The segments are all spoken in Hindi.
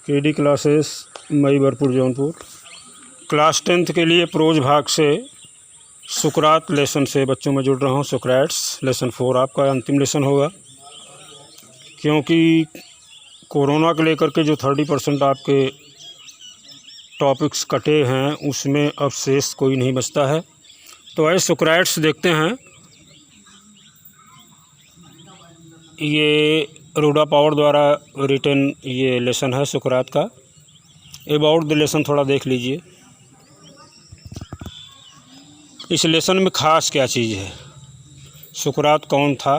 केडी क्लासेस मई भरपुर जौनपुर। क्लास 10th के लिए प्रोज भाग से सुकरात लेसन से बच्चों में जुड़ रहा हूँ। सुकराट्स लेसन 4 आपका अंतिम लेसन होगा, क्योंकि कोरोना को लेकर के जो 30% आपके टॉपिक्स कटे हैं उसमें अब शेष कोई नहीं बचता है। तो आइए सुकराट्स देखते हैं। ये रूडा पावर द्वारा रिटन ये लेसन है सुकरात का। अबाउट द लेसन थोड़ा देख लीजिए। इस लेसन में ख़ास क्या चीज़ है, सुकरात कौन था,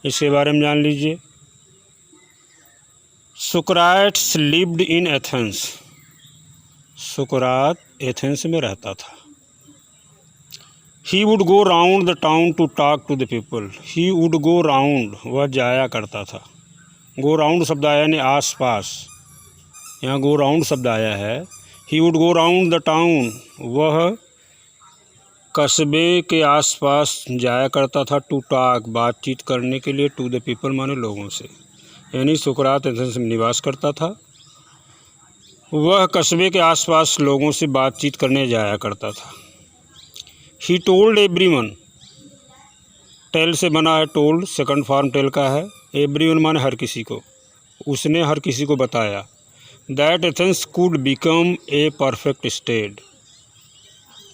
इसके बारे में जान लीजिए। Socrates lived in Athens. सुकरात एथेंस में रहता था। He would go round the town to talk to the people. He would go round, वह जाया करता था। गो राउंड शब्द आया यानी आस पास, यहाँ गो राउंड शब्द आया है। ही would go round the town, वह कस्बे के आसपास जाया करता था। टू टॉक, बातचीत करने के लिए। टू द पीपल माने लोगों से, यानी सुकरात एथेंस में निवास करता था। वह कस्बे के आसपास लोगों से बातचीत करने जाया करता था। ही टोल्ड एवरीवन, टेल से बना है टोल्ड, सेकंड फॉर्म टेल का है। एवरीवन माने हर किसी को, उसने हर किसी को बताया। That Athens could become a perfect state,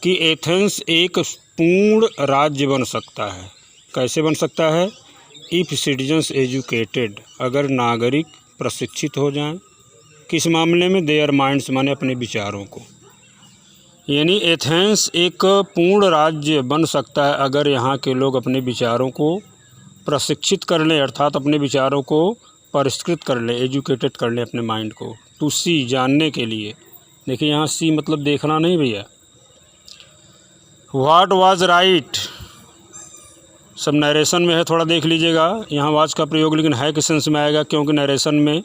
कि एथेंस एक पूर्ण राज्य बन सकता है। कैसे बन सकता है? इफ़ सिटीजन्स एजुकेटेड, अगर नागरिक प्रशिक्षित हो जाएं। किस मामले में? देयर माइंड्स माने अपने विचारों को। यानी एथेंस एक पूर्ण राज्य बन सकता है अगर यहाँ के लोग अपने विचारों को प्रशिक्षित कर लें, अर्थात अपने विचारों को परिष्कृत कर लें, एजुकेटेड कर लें अपने माइंड को। टू सी, जानने के लिए। देखिए यहाँ सी मतलब देखना नहीं भैया। व्हाट वाज राइट, सब नरेशन में है, थोड़ा देख लीजिएगा। यहाँ वाज का प्रयोग लेकिन है के सेंस में आएगा, क्योंकि नरेशन में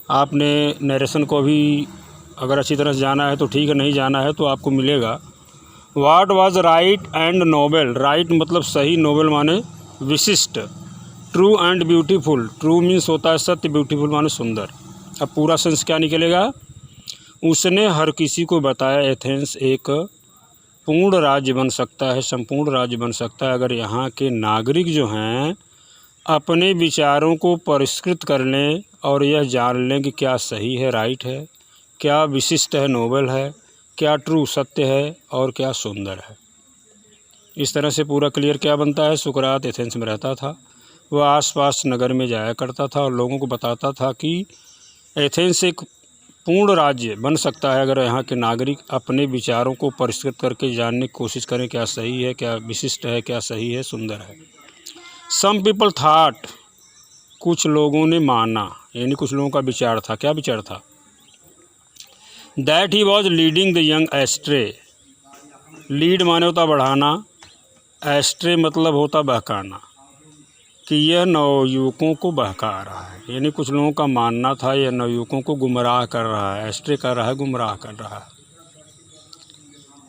आपने नरेशन को भी अगर अच्छी तरह से जाना है तो ठीक है, नहीं जाना है तो आपको मिलेगा। What was right and noble, right मतलब सही, नोबल माने विशिष्ट। True and beautiful, true means होता है सत्य, ब्यूटीफुल माने सुंदर। अब पूरा सेंस क्या निकलेगा? उसने हर किसी को बताया एथेंस एक पूर्ण राज्य बन सकता है, संपूर्ण राज्य बन सकता है अगर यहाँ के नागरिक जो हैं अपने विचारों को परिष्कृत कर लें और यह जान लें कि क्या सही है, राइट है, क्या विशिष्ट है, नोबल है, क्या ट्रू सत्य है, और क्या सुंदर है। इस तरह से पूरा क्लियर क्या बनता है? सुकरात एथेंस में रहता था, वह आसपास नगर में जाया करता था और लोगों को बताता था कि एथेंस एक पूर्ण राज्य बन सकता है अगर यहाँ के नागरिक अपने विचारों को परिष्कृत करके जानने की कोशिश करें क्या सही है, क्या विशिष्ट है, क्या सही है, सुंदर है। सम पीपल थाट, कुछ लोगों ने माना, यानी कुछ लोगों का विचार था। क्या विचार था? That he was leading the young ashtray. Lead माने होता बढ़ाना, एस्ट्रे मतलब होता बहकाना, कि यह नवयुवकों को बहका रहा है। यानी कुछ लोगों का मानना था यह नवयुवकों को गुमराह कर रहा है, एस्ट्रे कर रहा है, गुमराह कर रहा है।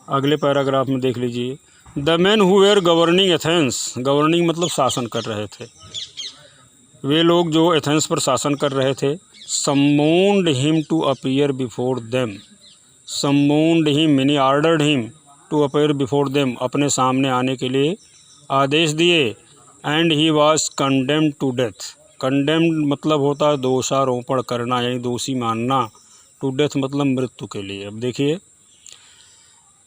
अगले पैराग्राफ में देख लीजिए। The man who were governing Athens, governing मतलब शासन कर रहे थे, वे लोग जो एथेंस पर शासन कर रहे थे। Summoned him to appear before them. Summoned him यानी ordered him to appear before them, अपने सामने आने के लिए आदेश दिए। And he was condemned to death. Condemned मतलब होता है दोषारोपण करना, यानी दोषी मानना। टू डेथ मतलब मृत्यु के लिए। अब देखिए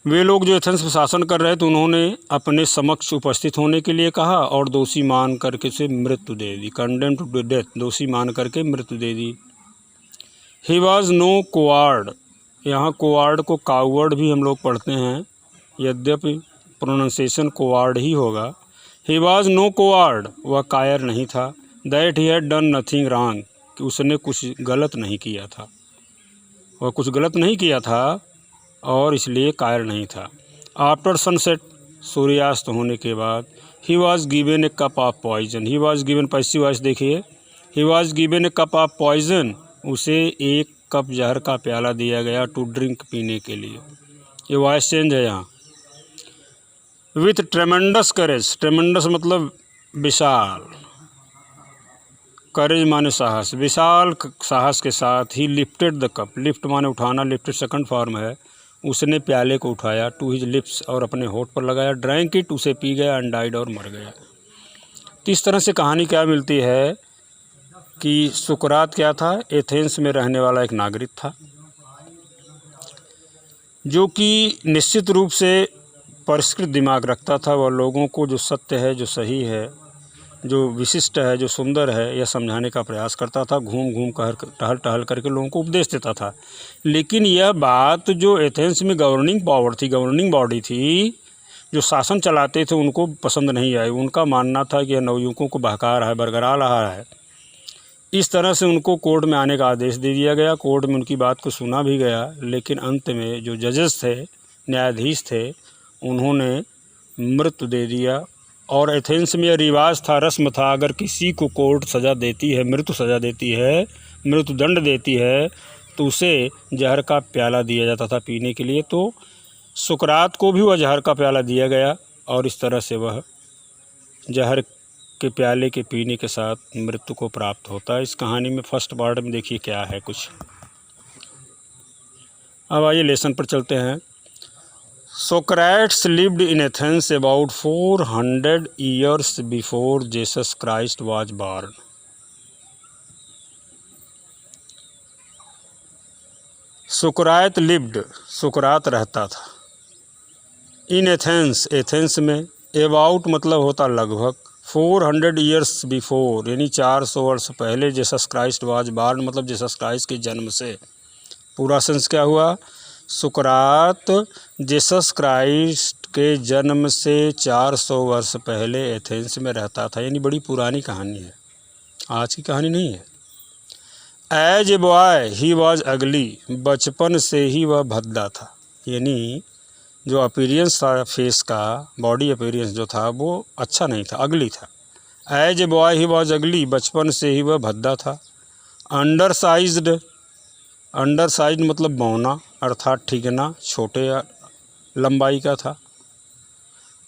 वे लोग जो एथेंस पर शासन कर रहे थे उन्होंने अपने समक्ष उपस्थित होने के लिए कहा और दोषी मान करके से मृत्यु दे दी। कंडेम टू डेथ, दोषी मान करके मृत्यु दे दी। ही वॉज नो कोवार्ड, यहाँ कोवार्ड को कावर्ड भी हम लोग पढ़ते हैं, यद्यपि प्रोनाउंसिएशन कोवार्ड ही होगा। ही वॉज नो कोवार्ड, वह कायर नहीं था। That he had done nothing wrong, कि उसने कुछ गलत नहीं किया था, वह कुछ गलत नहीं किया था और इसलिए कायर नहीं था। आफ्टर सनसेट, सूर्यास्त होने के बाद। He was given a cup of poison. He was given passive voice देखिए। He was given a cup of poison, उसे एक कप जहर का प्याला दिया गया। टू ड्रिंक, पीने के लिए। ये वॉइस चेंज है यहाँ। विथ ट्रेमेंडस करेज, ट्रेमेंडस मतलब विशाल, करेज माने साहस, विशाल साहस के साथ ही लिफ्टेड द कप, लिफ्ट माने उठाना, लिफ्टेड सेकंड फॉर्म है, उसने प्याले को उठाया, टू हिज लिप्स और अपने होठ पर लगाया, ड्रैंक इट उसे पी गया, एंड डाइड और मर गया। तो इस तरह से कहानी क्या मिलती है कि सुकरात क्या था, एथेंस में रहने वाला एक नागरिक था जो कि निश्चित रूप से परिष्कृत दिमाग रखता था। वह लोगों को जो सत्य है, जो सही है, जो विशिष्ट है, जो सुंदर है, यह समझाने का प्रयास करता था। घूम घूम कर टहल टहल करके लोगों को उपदेश देता था। लेकिन यह बात जो एथेंस में गवर्निंग पावर थी, गवर्निंग बॉडी थी, जो शासन चलाते थे, उनको पसंद नहीं आई। उनका मानना था कि यह नवयुवकों को बहका रहा है, बरगरा रहा है। इस तरह से उनको कोर्ट में आने का आदेश दे दिया गया। कोर्ट में उनकी बात को सुना भी गया, लेकिन अंत में जो जजेस थे, न्यायाधीश थे, उन्होंने मृत्यु दे दिया। और एथेंस में यह रिवाज था, रस्म था, अगर किसी को कोर्ट सज़ा देती है, मृत्यु सज़ा देती है, मृत्यु दंड देती है, तो उसे जहर का प्याला दिया जाता था पीने के लिए। तो सुकरात को भी वह जहर का प्याला दिया गया और इस तरह से वह जहर के प्याले के पीने के साथ मृत्यु को प्राप्त होता है। इस कहानी में फर्स्ट पार्ट में देखिए क्या है कुछ। अब आइए लेसन पर चलते हैं। Socrates lived in Athens about 400 years before Jesus Christ was born. Sukrat lived, सुकरात रहता था, इन एथेंस, एथेंस में, अबाउट मतलब होता लगभग, 400 ईयर्स बिफोर यानी 400 वर्ष पहले, जीसस क्राइस्ट वाज बॉर्न मतलब जीसस क्राइस्ट के जन्म से। पूरा सेंस क्या हुआ, सुकरात जीसस क्राइस्ट के जन्म से 400 वर्ष पहले एथेंस में रहता था। यानी बड़ी पुरानी कहानी है, आज की कहानी नहीं है। As a boy he was ugly, बचपन से ही वह भद्दा था। यानी जो अपीरियंस था फेस का, बॉडी अपीरियंस जो था वो अच्छा नहीं था, अगली था। As a boy he was ugly, बचपन से ही वह भद्दा था। अंडर साइज्ड, अंडर साइज मतलब बौना, अर्थात ठिगना, छोटे लंबाई का था।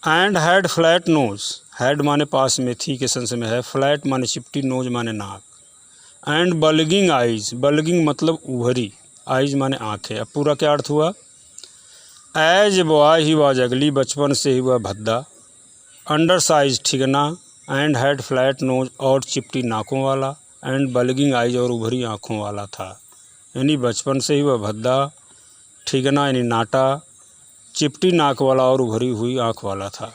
And had flat knows, had माने पास में, थी के सेंस में है, फ्लैट माने चिपटी, नोज माने नाक। एंड बल्गिंग आइज, बल्गिंग मतलब उभरी, आइज माने आँखें। अब पूरा क्या अर्थ हुआ, एज बॉय ही वाज अगली, बचपन से ही वह भद्दा, अंडर साइज ठिगना, एंड हैड फ्लैट नोज और चिपटी नाकों वाला, एंड बल्गिंग आइज और उभरी आँखों वाला था। यानी बचपन से ही वह भद्दा, ठिगना यानी नाटा, चिपटी नाक वाला और उभरी हुई आँख वाला था।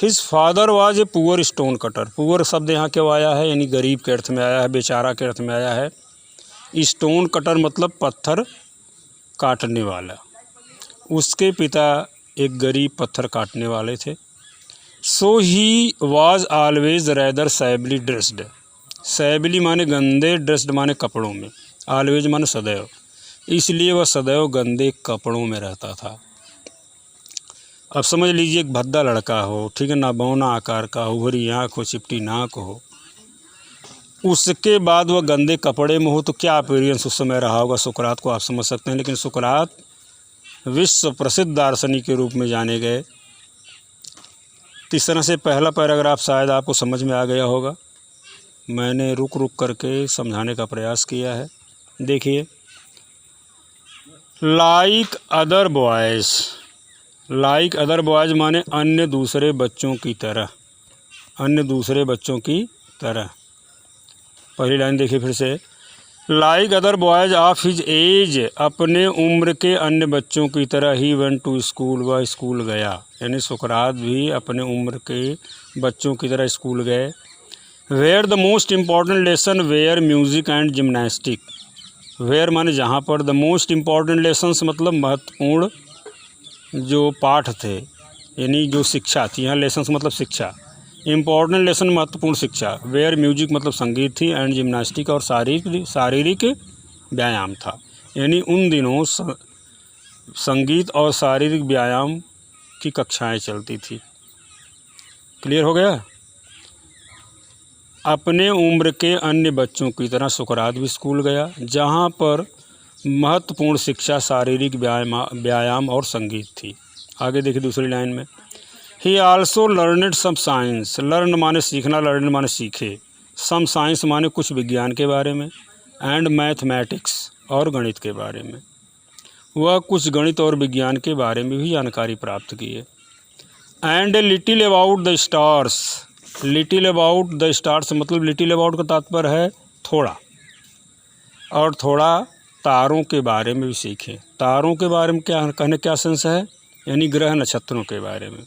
His father was a poor stone cutter, poor शब्द यहाँ क्यों आया है, यानी गरीब के अर्थ में आया है, बेचारा के अर्थ में आया है। स्टोन कटर मतलब पत्थर काटने वाला। उसके पिता एक गरीब पत्थर काटने वाले थे। So he was always rather shabbily dressed, shabbily माने गंदे, ड्रेस्ड माने कपड़ों में, ऑलवेज माने सदैव, इसलिए वह सदैव गंदे कपड़ों में रहता था। अब समझ लीजिए एक भद्दा लड़का हो, ठीक है ना, बौना आकार का, उभरी आँख हो, चिपटी नाक हो, उसके बाद वह गंदे कपड़े में हो, तो क्या अपीयरेंस उस समय रहा होगा सुकरात को, आप समझ सकते हैं। लेकिन सुकरात विश्व प्रसिद्ध दार्शनिक के रूप में जाने गए। इस तरह से पहला पैराग्राफ शायद आपको समझ में आ गया होगा। मैंने रुक रुक करके समझाने का प्रयास किया है। देखिए, like other boys, like other boys माने अन्य दूसरे बच्चों की तरह, अन्य दूसरे बच्चों की तरह। पहली लाइन देखिए फिर से, like other boys of his age, अपने उम्र के अन्य बच्चों की तरह ही वेंट टू स्कूल, वह स्कूल गया। यानी सुकरात भी अपने उम्र के बच्चों की तरह स्कूल गए। Where the most important lesson where music and gymnastic, where माने जहाँ पर, द मोस्ट इम्पॉर्टेंट लेसन्स मतलब महत्वपूर्ण जो पाठ थे, यानी जो शिक्षा थी, यहाँ लेसन्स मतलब शिक्षा, इम्पॉर्टेंट लेसन महत्वपूर्ण शिक्षा, वेयर म्यूजिक मतलब संगीत थी, एंड जिम्नास्टिक और शारीरिक व्यायाम था। यानी उन दिनों संगीत और शारीरिक व्यायाम की कक्षाएं चलती थी। क्लियर हो गया। अपने उम्र के अन्य बच्चों की तरह सुकरात भी स्कूल गया, जहाँ पर महत्वपूर्ण शिक्षा, शारीरिक व्यायाम और संगीत थी। आगे देखिए दूसरी लाइन में, he also learned some science, learn माने सीखना, लर्न माने सीखे, सम साइंस माने कुछ विज्ञान के बारे में, एंड मैथमेटिक्स और गणित के बारे में। वह कुछ गणित और विज्ञान के बारे में भी जानकारी प्राप्त की है। And little about the stars, little about the stars मतलब लिटिल अबाउट का तात्पर्य है थोड़ा, और थोड़ा तारों के बारे में भी सीखें। तारों के बारे में क्या कहने क्या सेंस है, यानी ग्रह नक्षत्रों के बारे में।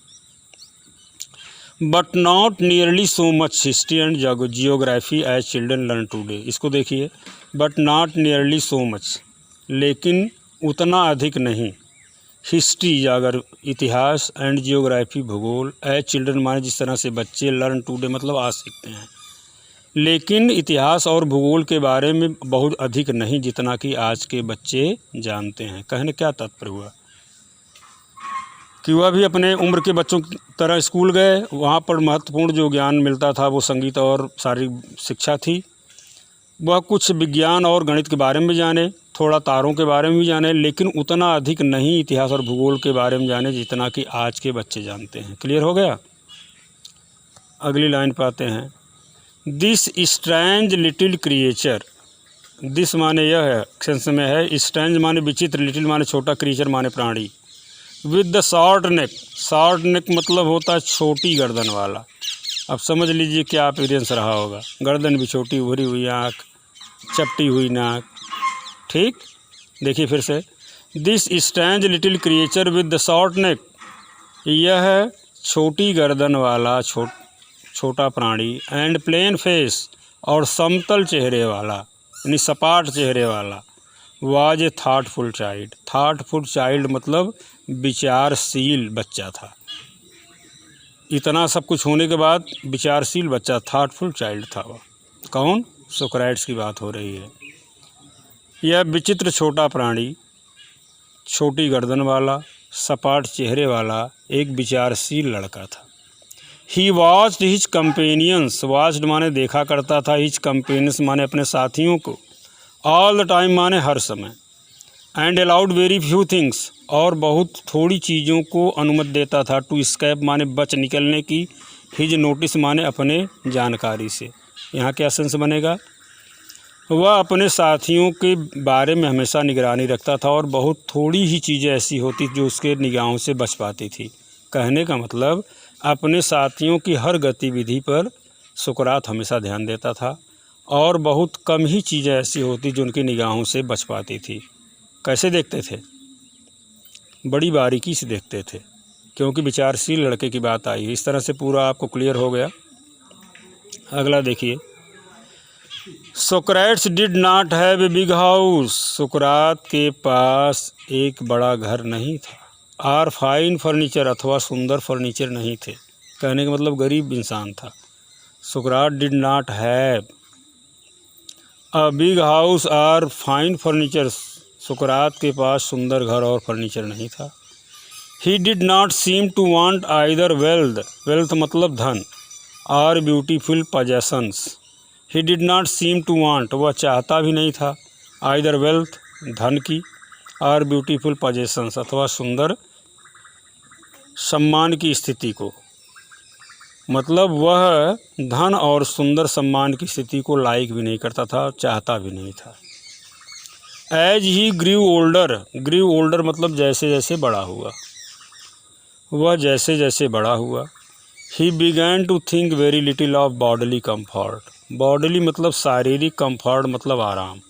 But not nearly so much history and geography as children learn today. इसको देखिए, but not nearly so much, लेकिन उतना अधिक नहीं, हिस्ट्री अगर इतिहास, एंड जियोग्राफी भूगोल, एज चिल्ड्रन माने जिस तरह से बच्चे, लर्न टूडे मतलब आज सीखते हैं, लेकिन इतिहास और भूगोल के बारे में बहुत अधिक नहीं जितना कि आज के बच्चे जानते हैं। कहने क्या तात्पर्य हुआ कि वह भी अपने उम्र के बच्चों की तरह स्कूल गए, वहाँ पर महत्वपूर्ण जो ज्ञान मिलता था वो संगीत और शारीरिक शिक्षा थी। वह कुछ विज्ञान और गणित के बारे में जाने, थोड़ा तारों के बारे में भी जाने, लेकिन उतना अधिक नहीं इतिहास और भूगोल के बारे में जाने जितना कि आज के बच्चे जानते हैं। क्लियर हो गया। अगली लाइन पे आते हैं। This strange little creature, this माने यह है, सेंस में है, स्ट्रेंज माने विचित्र, लिटिल माने छोटा, क्रिएचर माने प्राणी। With the short neck, short neck मतलब होता है छोटी गर्दन वाला। अब समझ लीजिए क्या अपीयरेंस रहा होगा, गर्दन भी छोटी, उभरी हुई आँख, चपटी हुई नाक। ठीक, देखिए फिर से, this strange little creature with the short neck, यह छोटी गर्दन वाला छोटा प्राणी, एंड प्लेन फेस और समतल चेहरे वाला, यानी सपाट चेहरे वाला, was a thoughtful child. Thoughtful child मतलब विचारशील बच्चा था। इतना सब कुछ होने के बाद विचारशील बच्चा, थाटफुल चाइल्ड था वह। कौन? सोक्रेटिस की बात हो रही है। यह विचित्र छोटा प्राणी, छोटी गर्दन वाला, सपाट चेहरे वाला एक विचारशील लड़का था। ही वॉच्ड हिज कंपेनियंस, वॉच्ड माने देखा करता था, हिज कंपेनियंस माने अपने साथियों को, ऑल द टाइम माने हर समय, and allowed very few things और बहुत थोड़ी चीज़ों को अनुमति देता था, टू स्केप माने बच निकलने की, हिज नोटिस माने अपने जानकारी से। यहाँ क्या सेंस बनेगा, वह अपने साथियों के बारे में हमेशा निगरानी रखता था और बहुत थोड़ी ही चीज़ें ऐसी होती जो उसके निगाहों से बच पाती थी। कहने का मतलब अपने साथियों की हर गतिविधि पर सुकरात हमेशा ध्यान देता था और बहुत कम ही चीज़ें ऐसी होती जो उनकी निगाहों से बच पाती थी। कैसे देखते थे? बड़ी बारीकी से देखते थे, क्योंकि विचारशील लड़के की बात आई है। इस तरह से पूरा आपको क्लियर हो गया। अगला देखिए, Socrates did not have a big house, सुकरात के पास एक बड़ा घर नहीं था। आर फाइन फर्नीचर अथवा सुंदर फर्नीचर नहीं थे। कहने का मतलब गरीब इंसान था। Sukrat did not have a big house or fine furniture, Sukrat के पास सुंदर घर और फर्नीचर नहीं था। He did not seem to want either wealth, wealth मतलब धन, और beautiful possessions. He did not seem to want, वह चाहता भी नहीं था, आइदर वेल्थ धन की, और ब्यूटीफुल पजेशंस अथवा सुंदर सम्मान की स्थिति को। मतलब वह धन और सुंदर सम्मान की स्थिति को लाइक भी नहीं करता था, चाहता भी नहीं था। As he grew older, grew older मतलब जैसे जैसे बड़ा हुआ, वह जैसे जैसे बड़ा हुआ। He began to think very little of bodily comfort, bodily मतलब शारीरिक, कम्फर्ट मतलब आराम।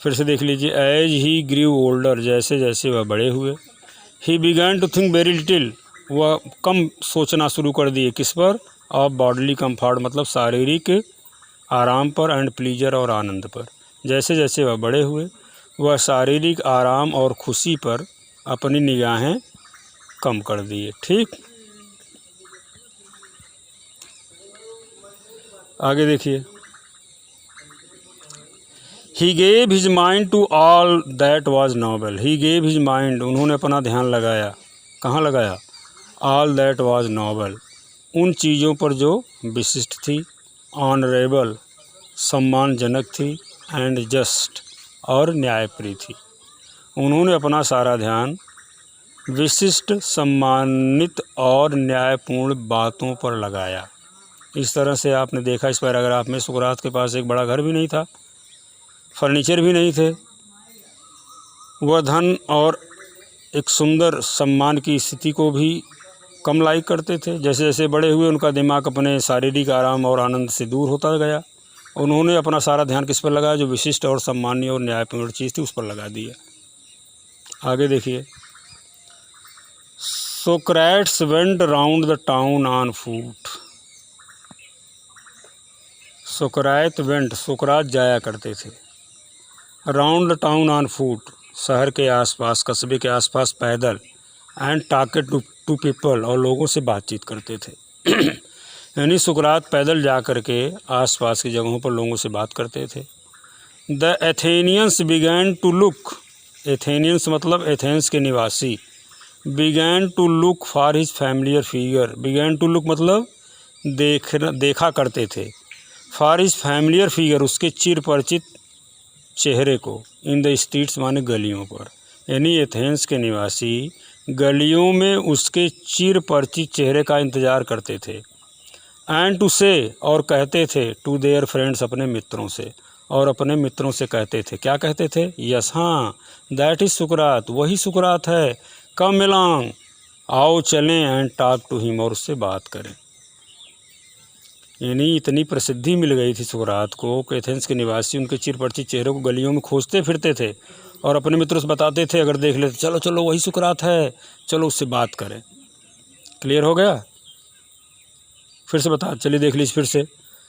फिर से देख लीजिए, एज ही ग्रीव ओल्डर जैसे जैसे वह बड़े हुए। He began to think very little, वह कम सोचना शुरू कर दिए, किस पर? ऑफ बॉडली कम्फर्ट मतलब शारीरिक आराम पर, एंड प्लीजर और आनंद पर। जैसे जैसे वह बड़े हुए वह शारीरिक आराम और खुशी पर अपनी निगाहें कम कर दिए। ठीक, आगे देखिए, he gave his mind to all that was noble, he gave his mind उन्होंने अपना ध्यान लगाया, कहाँ लगाया? ऑल दैट वाज नोबल, उन चीज़ों पर जो विशिष्ट थी, ऑनरेबल सम्मानजनक थी, एंड जस्ट और न्यायप्रिय थी। उन्होंने अपना सारा ध्यान विशिष्ट, सम्मानित और न्यायपूर्ण बातों पर लगाया। इस तरह से आपने देखा इस पैराग्राफ में सुकरात के पास एक बड़ा घर भी नहीं था, फर्नीचर भी नहीं थे, वह धन और एक सुंदर सम्मान की स्थिति को भी कम लाइक करते थे। जैसे जैसे बड़े हुए उनका दिमाग अपने शारीरिक आराम और आनंद से दूर होता गया। उन्होंने अपना सारा ध्यान किस पर लगाया? जो विशिष्ट और सम्मानीय और न्यायपूर्ण चीज़ थी उस पर लगा दिया। आगे देखिए, Socrates went round the town on फूट। सुकरात जाया करते थे, राउंड द टाउन ऑन फूट, शहर के आसपास, कस्बे के आसपास पैदल, एंड टॉकेड टू पीपल, और लोगों से बातचीत करते थे। यानी सुकरात पैदल जा कर के आसपास की जगहों पर लोगों से बात करते थे। The Athenians began to look, Athenians मतलब एथेंस के निवासी, began to look for his familiar figure, began to look मतलब देखा करते थे, फॉर हिज फैमिलियर फिगर, उसके चिर परिचित चेहरे को, इन द स्ट्रीट्स माने गलियों पर। यानी एथेंस के निवासी गलियों में उसके चिर परिचित चेहरे का इंतज़ार करते थे। एंड टू से, और कहते थे, टू देयर फ्रेंड्स, अपने मित्रों से, और अपने मित्रों से कहते थे, क्या कहते थे? यस, हाँ, दैट इज़ सुकरात, वही सुकरात है, कम अलोंग, आओ चलें, एंड टॉक टू हिम, और उससे बात करें। यानी इतनी प्रसिद्धि मिल गई थी सुकरात को कि एथेंस के निवासी उनके चिर परिचित चेहरों को गलियों में खोजते फिरते थे और अपने मित्रों से बताते थे, अगर देख लेते, चलो चलो वही सुकरात है, चलो उससे बात करें। क्लियर हो गया? फिर से बता, चलिए देख लीजिए फिर से।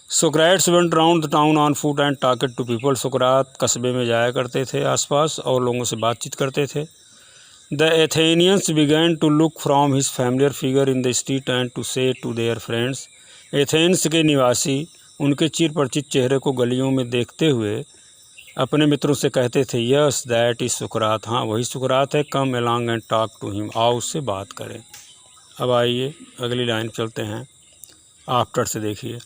Socrates went round the town on foot and talked to people, Sukrat कस्बे में जाया करते थे आसपास और लोगों से बातचीत करते थे। The Athenians began to look from his familiar figure in the street and to say to their friends, Athens के निवासी उनके चिर परिचित चेहरे को गलियों में देखते हुए अपने मित्रों से कहते थे, यस दैट इज़ सुकरात, हाँ वही सुकरात है, come along and talk to him, आओ उससे बात करें। अब आइए अगली लाइन चलते हैं, आफ्टर से देखिए।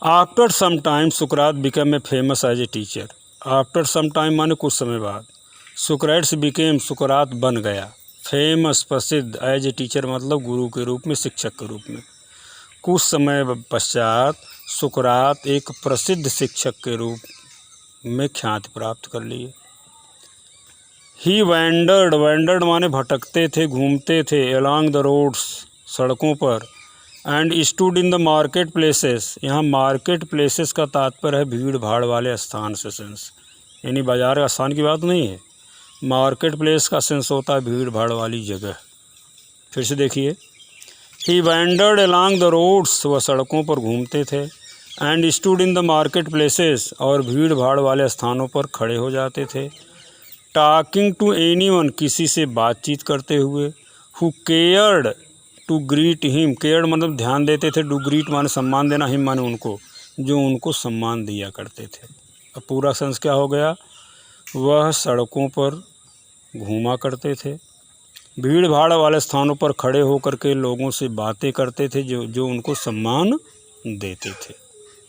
आफ्टर सम टाइम सुकरात become a famous as a teacher, after some time माने कुछ समय बाद, सुकराट्स बिकेम, सुकरात बन गया, फेमस प्रसिद्ध, एज ए टीचर मतलब गुरु के रूप में, शिक्षक के रूप में। कुछ समय पश्चात सुकरात एक प्रसिद्ध शिक्षक के रूप में ख्याति प्राप्त कर लिए। ही वैंडर्ड माने भटकते थे, घूमते थे, अलॉन्ग द रोड्स, सड़कों पर, and stood in the market places, यहाँ मार्केट प्लेसेस का तात्पर्य है भीड़ भाड़ वाले स्थान से सेंस, यानी बाजार का स्थान की बात नहीं है, मार्केट प्लेस का सेंस होता है भीड़ भाड़ वाली जगह। फिर से देखिए, ही वैंडर्ड अलॉन्ग द रोड्स, वह सड़कों पर घूमते थे, and stood in the market places, और भीड़ भाड़ वाले स्थानों पर खड़े हो जाते थे, टॉकिंग टू एनीवन, किसी से बातचीत करते हुए, who cared to greet him, cared मतलब ध्यान देते थे, टू ग्रीट माने सम्मान देना, हिम माने उनको, जो उनको सम्मान दिया करते थे। अब पूरा सेंस क्या हो गया? वह सड़कों पर घूमा करते थे, भीड़ भाड़ वाले स्थानों पर खड़े होकर के लोगों से बातें करते थे जो उनको सम्मान देते थे।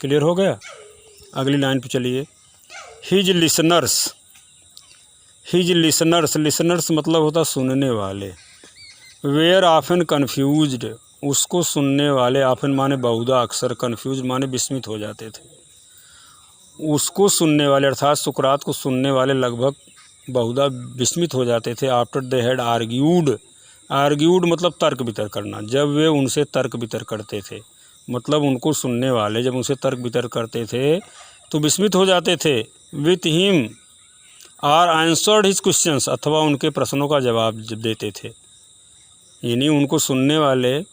क्लियर हो गया? अगली लाइन पे चलिए। हिज लिसनर्स मतलब होता सुनने वाले, वेयर ऑफन कन्फ्यूज्ड, उसको सुनने वाले, ऑफन माने बहुधा, अक्सर, कन्फ्यूज माने विस्मित हो जाते थे। उसको सुनने वाले अर्थात सुकरात को सुनने वाले लगभग बहुधा विस्मित हो जाते थे। आफ्टर दे हैड आर्ग्यूड मतलब तर्क वितर्क करना, जब वे उनसे तर्क वितर्क करते थे, मतलब उनको सुनने वाले जब उनसे तर्क वितर्क करते थे तो विस्मित हो जाते थे। With him or answered his questions, अथवा उनके प्रश्नों का जवाब देते थे। यानी उनको सुनने वाले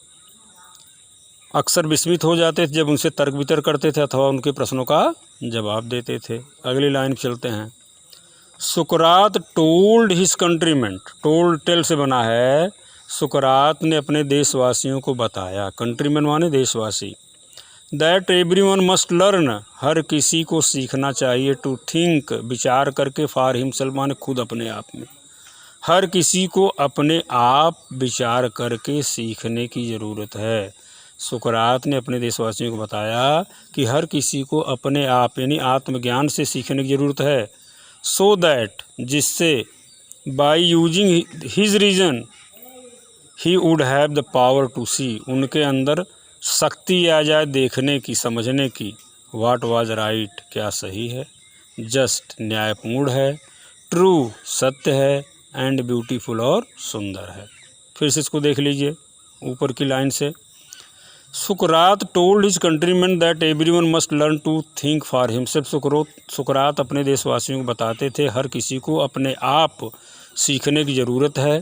अक्सर विस्मित हो जाते थे जब उनसे तर्क वितर्क करते थे अथवा उनके प्रश्नों का जवाब देते थे। अगली लाइन चलते हैं। सुकरात told his countrymen, told tell से बना है, सुकरात ने अपने देशवासियों को बताया, कंट्रीमेन माने देशवासी, दैट एवरीवन मस्ट लर्न, हर किसी को सीखना चाहिए, टू थिंक विचार करके, फॉर हिमसेल्फ माने खुद अपने आप में, हर किसी को अपने आप विचार करके सीखने की ज़रूरत है। सुकरात ने अपने देशवासियों को बताया कि हर किसी को अपने आप यानी आत्मज्ञान से सीखने की ज़रूरत है। सो दैट, जिससे, by using his reason he would have the power to see, उनके अंदर शक्ति आ जाए देखने की, समझने की। व्हाट वाज राइट, क्या सही है। जस्ट, न्यायपूर्ण है। ट्रू, सत्य है। एंड ब्यूटीफुल, और सुंदर है। फिर से इसको देख लीजिए ऊपर की लाइन से। सुकरात told his countryman that everyone must learn to think for himself. सुकरात अपने देशवासियों को बताते थे हर किसी को अपने आप सीखने की ज़रूरत है।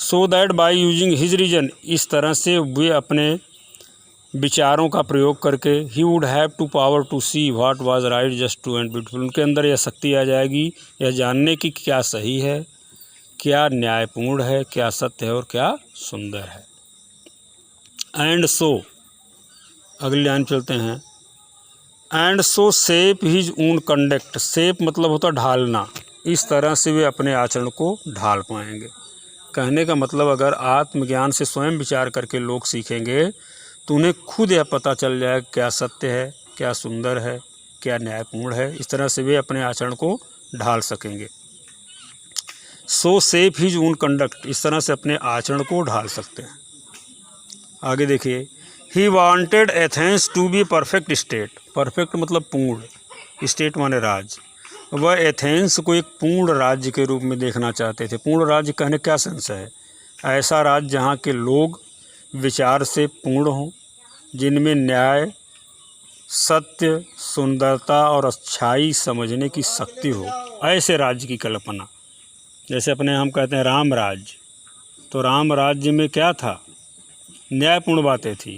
So that by using his reason, इस तरह से वे अपने विचारों का प्रयोग करके he would have to power to see what was right, just true and beautiful, उनके अंदर यह शक्ति आ जाएगी यह जानने की क्या सही है, क्या न्यायपूर्ण है, क्या सत्य है और क्या सुंदर है। एंड सो, अगली लाइन चलते हैं। And so shape his own conduct. Shape मतलब होता ढालना। इस तरह से वे अपने आचरण को ढाल पाएंगे। कहने का मतलब अगर आत्मज्ञान से स्वयं विचार करके लोग सीखेंगे तो उन्हें खुद यह पता चल जाएगा क्या सत्य है, क्या सुंदर है, क्या न्यायपूर्ण है। इस तरह से वे अपने आचरण को ढाल सकेंगे। सो शेप हिज ओन कंडक्ट, इस तरह से अपने आचरण को ढाल सकते हैं। आगे देखिए। He wanted Athens to be perfect state. Perfect मतलब पूर्ण, स्टेट माने राज्य। वह एथेंस को एक पूर्ण राज्य के रूप में देखना चाहते थे। पूर्ण राज्य कहने क्या सेंस है? ऐसा राज्य जहाँ के लोग विचार से पूर्ण हों, जिनमें न्याय, सत्य, सुंदरता और अच्छाई समझने की शक्ति हो। ऐसे राज्य की कल्पना। जैसे अपने हम कहते हैं राम राज्य, तो राम राज्य में क्या था? न्यायपूर्ण बातें थी,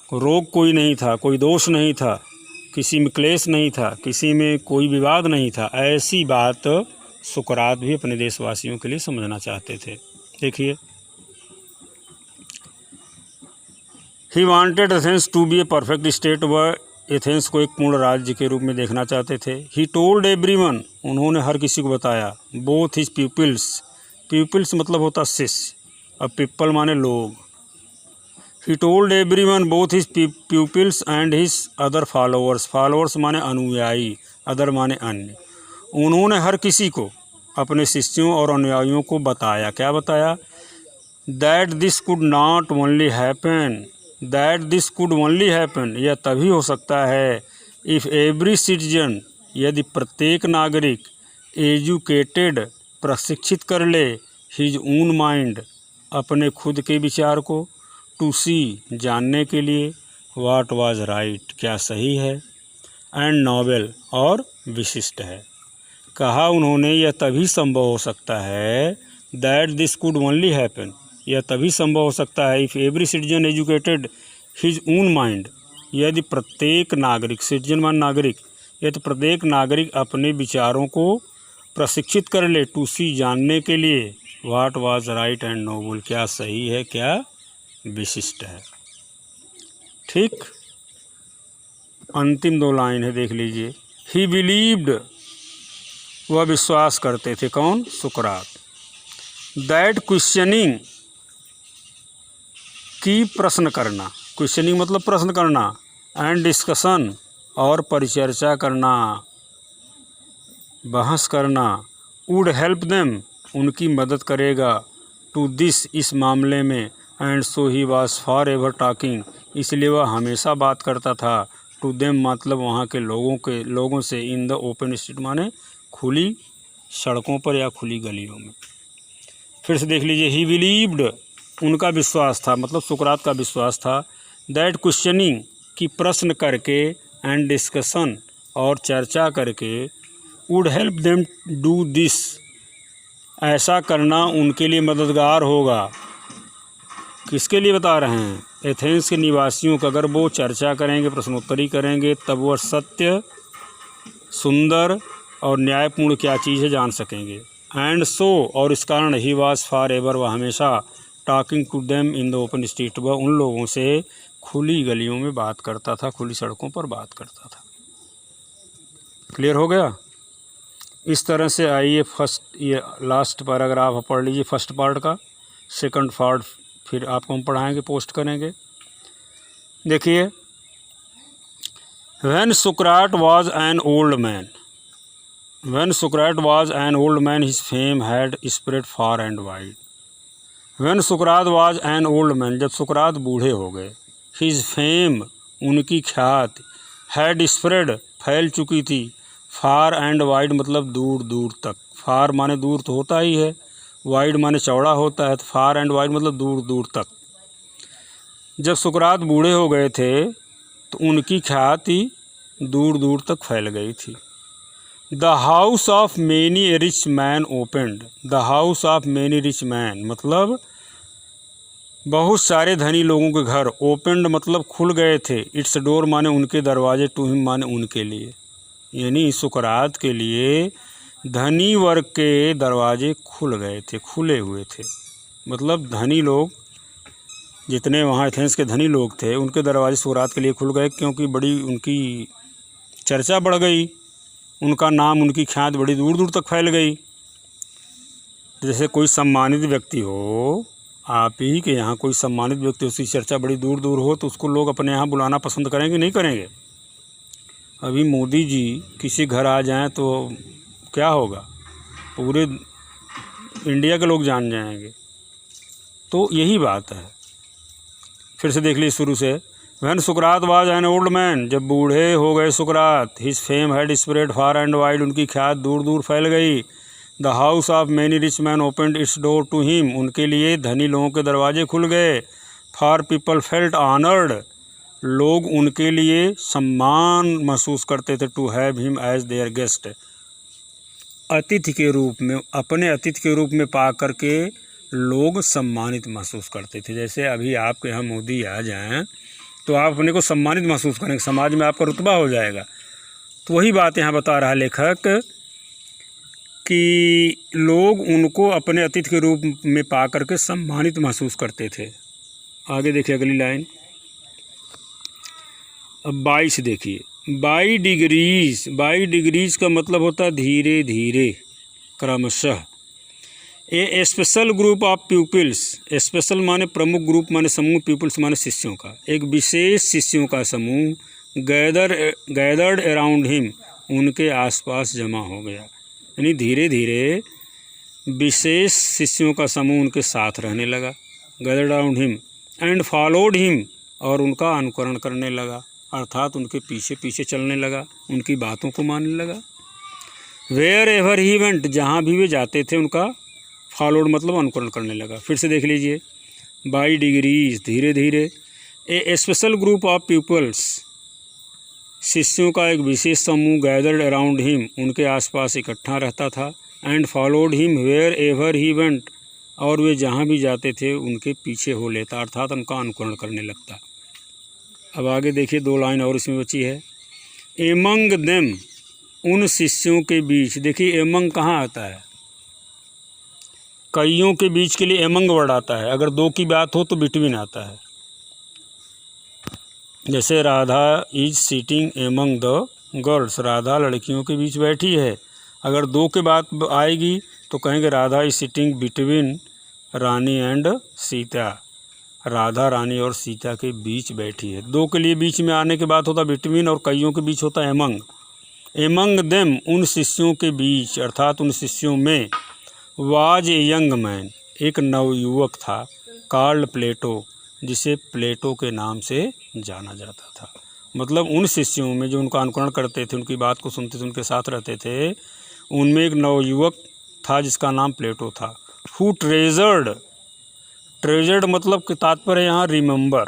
रोग कोई नहीं था, कोई दोष नहीं था, किसी में क्लेश नहीं था, किसी में कोई विवाद नहीं था। ऐसी बात सुकरात भी अपने देशवासियों के लिए समझना चाहते थे। देखिए, he wanted Athens to be a perfect state. वह एथेंस को एक पूर्ण राज्य के रूप में देखना चाहते थे। ही टोल्ड एवरीवन, उन्होंने हर किसी को बताया। बोथ हिज पीपल्स, पीपल्स मतलब होता शिष्य, अब पीपल माने लोग। He told everyone both his peoples and his other followers, followers माने अनुयायी, अदर माने अन्य। उन्होंने हर किसी को, अपने शिष्यों और अनुयायियों को बताया। क्या बताया? That this could not only happen, that this could only happen, यह तभी हो सकता है इफ़ एवरी सिटीजन, यदि प्रत्येक नागरिक, एजुकेटेड, प्रशिक्षित कर ले, हिज ओन माइंड, अपने खुद के विचार को, टू सी, जानने के लिए, व्हाट वाज राइट, क्या सही है, एंड नोबल, और विशिष्ट है। कहा उन्होंने यह तभी संभव हो सकता है, that this could only happen, यह तभी संभव हो सकता है if every citizen educated his own mind, यदि प्रत्येक नागरिक, सिटीजन मान नागरिक, यदि प्रत्येक नागरिक अपने विचारों को प्रशिक्षित कर ले, टू सी, जानने के लिए, what was right and noble, क्या सही है, क्या विशिष्ट है। ठीक, अंतिम दो लाइन है, देख लीजिए। ही बिलीव्ड, वह विश्वास करते थे। कौन? सुकरात। दैट क्वेश्चनिंग, की प्रश्न करना, क्वेश्चनिंग मतलब प्रश्न करना, एंड डिस्कशन, और परिचर्चा करना, बहस करना, वुड हेल्प देम, उनकी मदद करेगा, टू दिस, इस मामले में, and so he was for ever talking, इसलिए वह हमेशा बात करता था, टू देम मतलब वहाँ के लोगों से, इन द ओपन स्ट्रीट माने खुली सड़कों पर या खुली गलियों में। फिर से देख लीजिए। ही बिलीव्ड, उनका विश्वास था, मतलब सुकरात का विश्वास था। दैट क्वेश्चनिंग, की प्रश्न करके, एंड डिस्कशन, और चर्चा करके, would help them do this, ऐसा करना उनके लिए मददगार होगा। किसके लिए बता रहे हैं? एथेंस के निवासियों का। अगर वो चर्चा करेंगे, प्रश्नोत्तरी करेंगे, तब वह सत्य, सुंदर और न्यायपूर्ण क्या चीज़ है जान सकेंगे। एंड सो, और इस कारण, ही वॉज फॉर एवर, वह हमेशा, talking to them in the open street, वह उन लोगों से खुली गलियों में बात करता था, खुली सड़कों पर बात करता था। क्लियर हो गया? इस तरह से आइए फर्स्ट, ये लास्ट पैराग्राफ पढ़ लीजिए फर्स्ट पार्ट का। सेकंड पार्ट फिर आपको हम पढ़ाएंगे, पोस्ट करेंगे। देखिए। When Sukrat was an old man, when Sukrat was an old man, his fame had spread far and wide. When Sukrat was an old man, जब सुकरात बूढ़े हो गए, हिज फेम, उनकी ख्याति, हैड स्प्रेड, फैल चुकी थी, फार एंड वाइड मतलब दूर दूर तक। फार माने दूर तो होता ही है, वाइड माने चौड़ा होता है, तो फार एंड वाइड मतलब दूर दूर तक। जब सुकरात बूढ़े हो गए थे तो उनकी ख्याति दूर दूर तक फैल गई थी। The house of many rich man opened, the house of many rich man मतलब बहुत सारे धनी लोगों के घर, ओपनड मतलब खुल गए थे, इट्स डोर माने उनके दरवाजे, टू हिम माने उनके लिए, यानी सुकरात के लिए धनी वर्ग के दरवाजे खुल गए थे, खुले हुए थे। मतलब धनी लोग, जितने वहाँ एथेंस के धनी लोग थे, उनके दरवाजे सुकरात के लिए खुल गए, क्योंकि बड़ी उनकी चर्चा बढ़ गई, उनका नाम, उनकी ख्याति बड़ी दूर दूर तक फैल गई। जैसे कोई सम्मानित व्यक्ति हो, आप ही के यहाँ कोई सम्मानित व्यक्ति, उसकी चर्चा बड़ी दूर दूर हो, तो उसको लोग अपने यहाँ बुलाना पसंद करेंगे, नहीं करेंगे? अभी मोदी जी किसी घर आ जाएं तो क्या होगा, पूरे इंडिया के लोग जान जाएंगे। तो यही बात है। फिर से देख लीजिए शुरू से। When Sukrat was an old man, जब बूढ़े हो गए सुकरात, his fame had spread far and wide, उनकी ख्याति दूर दूर फैल गई। The house of many rich man opened its door to him, उनके लिए धनी लोगों के दरवाजे खुल गए। फार पीपल फेल्ट ऑनर्ड, लोग उनके लिए सम्मान महसूस करते थे, to have him as their guest, अतिथि के रूप में, अपने अतिथि के रूप में पा करके लोग सम्मानित महसूस करते थे। जैसे अभी आपके यहाँ मोदी आ जाएं तो आप अपने को सम्मानित महसूस करेंगे, समाज में आपका रुतबा हो जाएगा। तो वही बात यहाँ बता रहा लेखक कि लोग उनको अपने अतिथि के रूप में पा करके सम्मानित महसूस करते थे। आगे देखिए अगली लाइन, अब 22 देखिए। बाई डिग्रीज, बाई डिग्रीज का मतलब होता है धीरे धीरे, क्रमशः। A special group of peoples, special माने प्रमुख, ग्रुप माने समूह, पीपल्स माने शिष्यों का, एक विशेष शिष्यों का समूह, गैदर्ड अराउंड हिम, उनके आसपास जमा हो गया। यानी धीरे धीरे विशेष शिष्यों का समूह उनके साथ रहने लगा, gathered around him, and followed him, और उनका अनुकरण करने लगा, अर्थात उनके पीछे पीछे चलने लगा, उनकी बातों को मानने लगा। वेयर एवर ही वेंट, जहाँ भी वे जाते थे उनका फॉलोड मतलब अनुकरण करने लगा। फिर से देख लीजिए, बाई डिग्रीज, धीरे धीरे। ए स्पेशल ग्रुप ऑफ पीपल्स, शिष्यों का एक विशेष समूह, गैदर्ड अराउंड हिम, उनके आसपास इकट्ठा रहता था, and followed him wherever he went, और वे जहाँ भी जाते थे उनके पीछे हो लेता, अर्थात उनका अनुकरण करने लगता। अब आगे देखिए 2 लाइन और इसमें बची है। एमंग देम, उन शिष्यों के बीच। देखिए एमंग कहाँ आता है, कईयों के बीच के लिए एमंग वर्ड आता है, अगर 2 की बात हो तो बिटवीन आता है। जैसे Radha is seating among the girls, Radha लड़कियों के बीच बैठी है। अगर 2 के बात आएगी तो कहेंगे Radha is sitting between Rani and Sita, Radha Rani और सीता के बीच बैठी है। 2 के लिए बीच में आने के बाद होता बिटवीन, और कईयों के बीच होता एमंग। एमंग देम, उन शिष्यों के बीच, अर्थात उन शिष्यों में, वाज ए यंग मैन, एक नवयुवक था, कॉल्ड प्लेटो, जिसे प्लेटो के नाम से जाना जाता था। मतलब उन शिष्यों में जो उनका अनुकरण करते थे, उनकी बात को सुनते थे, उनके साथ रहते थे, उनमें एक नवयुवक था जिसका नाम प्लेटो था। हु ट्रेजर्ड, ट्रेजर्ड मतलब कि तात्पर्य यहाँ रिमेंबर,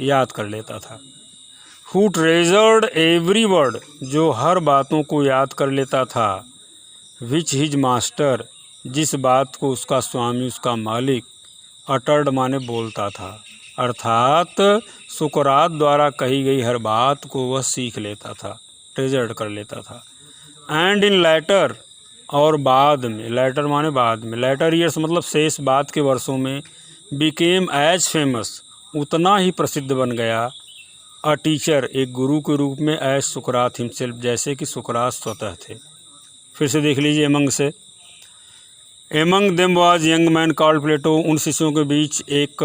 याद कर लेता था। हु ट्रेजर्ड एवरी वर्ड, जो हर बातों को याद कर लेता था। विच हिज मास्टर, जिस बात को उसका स्वामी, उसका मालिक, अटर्ड माने बोलता था, अर्थात सुकरात द्वारा कही गई हर बात को वह सीख लेता था, ट्रेजर्ड कर लेता था। एंड इन लैटर, और बाद में, लैटर माने बाद में, लैटर ईयर्स मतलब शेष बाद के वर्षों में, बिकेम एज फेमस, उतना ही प्रसिद्ध बन गया, अ टीचर, एक गुरु के रूप में, एज सुकरात हिमसेल्फ, जैसे कि सुकरात स्वतः थे। फिर से देख लीजिए एमंग से। Among them was young man called Plato, उन शिष्यों के बीच एक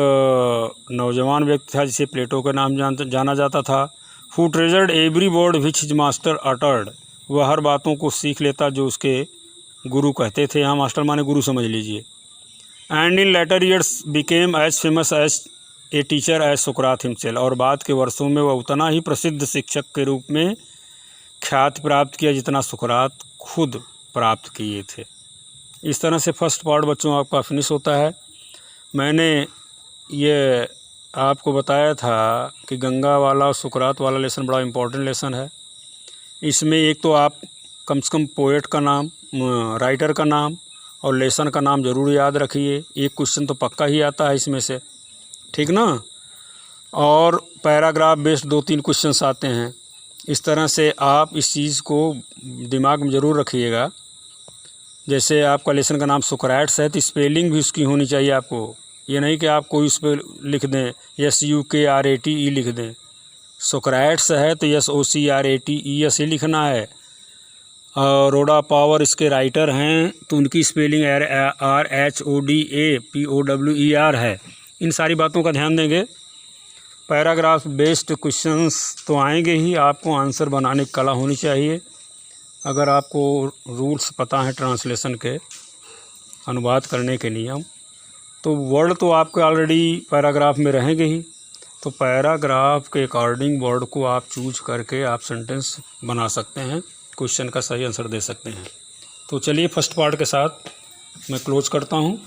नौजवान व्यक्ति था जिसे प्लेटो के नाम जाना जाता था। Who treasured every word which his master uttered, वह हर बातों को सीख लेता जो उसके गुरु कहते थे। यहाँ मास्टर माने गुरु समझ लीजिए। And in later years became as famous as a teacher as सुकरात हिमसेल्फ, और बाद के वर्षों में वह उतना ही प्रसिद्ध शिक्षक के रूप में ख्याति प्राप्त किया जितना सुकरात खुद प्राप्त किए थे। इस तरह से फर्स्ट पार्ट बच्चों आपका फिनिश होता है। मैंने ये आपको बताया था कि गंगा वाला और सुकरात वाला लेसन बड़ा इम्पोर्टेंट लेसन है। इसमें एक तो आप कम से कम पोएट का नाम, राइटर का नाम और लेसन का नाम ज़रूर याद रखिए। एक क्वेश्चन तो पक्का ही आता है इसमें से, ठीक ना। और पैराग्राफ बेस्ड 2-3 क्वेश्चंस आते हैं। इस तरह से आप इस चीज़ को दिमाग में ज़रूर रखिएगा। जैसे आपका लेसन का नाम सुकराट्स है तो स्पेलिंग भी उसकी होनी चाहिए आपको। ये नहीं कि आप कोई उस पर लिख दें SUKRATE लिख दें। सुकराट्स है तो SOCRATE ऐसे लिखना है। और रोडा पावर इसके राइटर हैं तो उनकी स्पेलिंग RHODAPOWER है। इन सारी बातों का ध्यान देंगे। पैराग्राफ बेस्ड क्वेश्चंस तो आएंगे ही, आपको आंसर बनाने की कला होनी चाहिए। अगर आपको रूल्स पता है ट्रांसलेशन के, अनुवाद करने के नियम, तो वर्ड तो आपके ऑलरेडी पैराग्राफ में रहेंगे ही। तो पैराग्राफ के अकॉर्डिंग वर्ड को आप चूज करके आप सेंटेंस बना सकते हैं, क्वेश्चन का सही आंसर दे सकते हैं। तो चलिए फर्स्ट पार्ट के साथ मैं क्लोज करता हूँ।